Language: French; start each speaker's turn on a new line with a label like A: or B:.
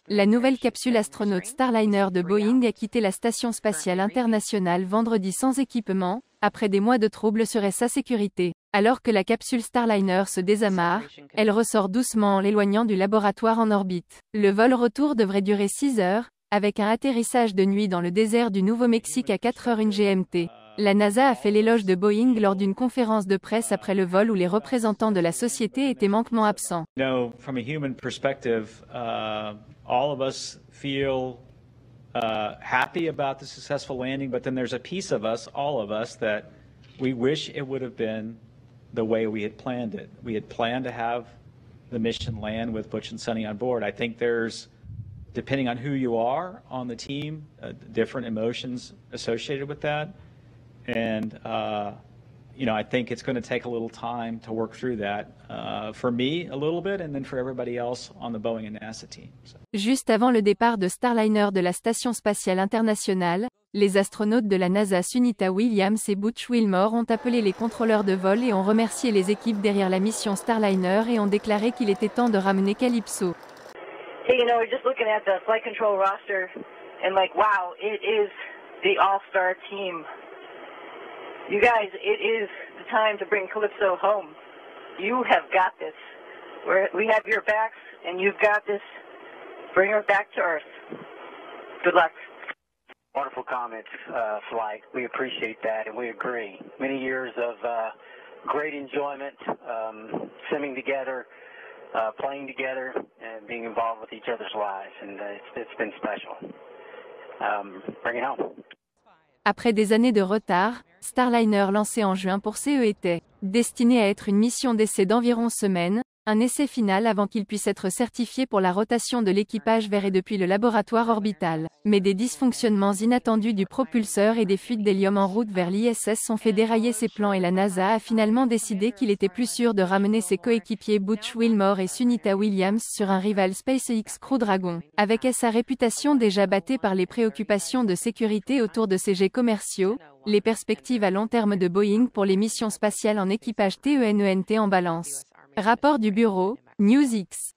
A: La nouvelle capsule astronaute Starliner de Boeing a quitté la Station spatiale internationale vendredi sans équipement, après des mois de troubles sur sa sécurité. Alors que la capsule Starliner se désamarre, elle ressort doucement en l'éloignant du laboratoire en orbite. Le vol retour devrait durer 6 heures, avec un atterrissage de nuit dans le désert du Nouveau-Mexique à 4h01 GMT. La NASA a fait l'éloge de Boeing lors d'une conférence de presse après le vol où les représentants de la société étaient manquement absents.
B: From a human perspective, all of us feel happy about the successful landing, but then there's a piece of us, all of us, that we wish it would have been the way we had planned it. We had planned to have the mission land with Butch and Sunny on board. I think there's, depending on who you are on the team, different emotions associated with that. And, I think it's going to take a little time to work through that. For me, a little bit, and then for everybody else on the Boeing and NASA team.
A: Juste avant le départ de Starliner de la Station spatiale internationale, les astronautes de la NASA Sunita Williams et Butch Wilmore ont appelé les contrôleurs de vol et ont remercié les équipes derrière la mission Starliner et ont déclaré qu'il était temps de ramener Calypso.
C: Hey, we're just looking at the flight control roster and wow, it is the all-star team. You guys, it is the time to bring Calypso home. You have got this. We have your backs, and you've got this. Bring her back to Earth. Good luck.
D: Wonderful comments, Flight. We appreciate that, and we agree. Many years of great enjoyment, simming together, playing together, and being involved with each other's lives, and it's been special. Bring it home.
A: Après des années de retard, Starliner lancé en juin pour CE était destiné à être une mission d'essai d'environ semaines, un essai final avant qu'il puisse être certifié pour la rotation de l'équipage vers et depuis le laboratoire orbital. Mais des dysfonctionnements inattendus du propulseur et des fuites d'hélium en route vers l'ISS ont fait dérailler ses plans et la NASA a finalement décidé qu'il était plus sûr de ramener ses coéquipiers Butch Wilmore et Sunita Williams sur un rival SpaceX Crew Dragon. Avec sa réputation déjà battue par les préoccupations de sécurité autour de ses jets commerciaux, les perspectives à long terme de Boeing pour les missions spatiales en équipage TENENT en balance. Rapport du bureau, NewsX.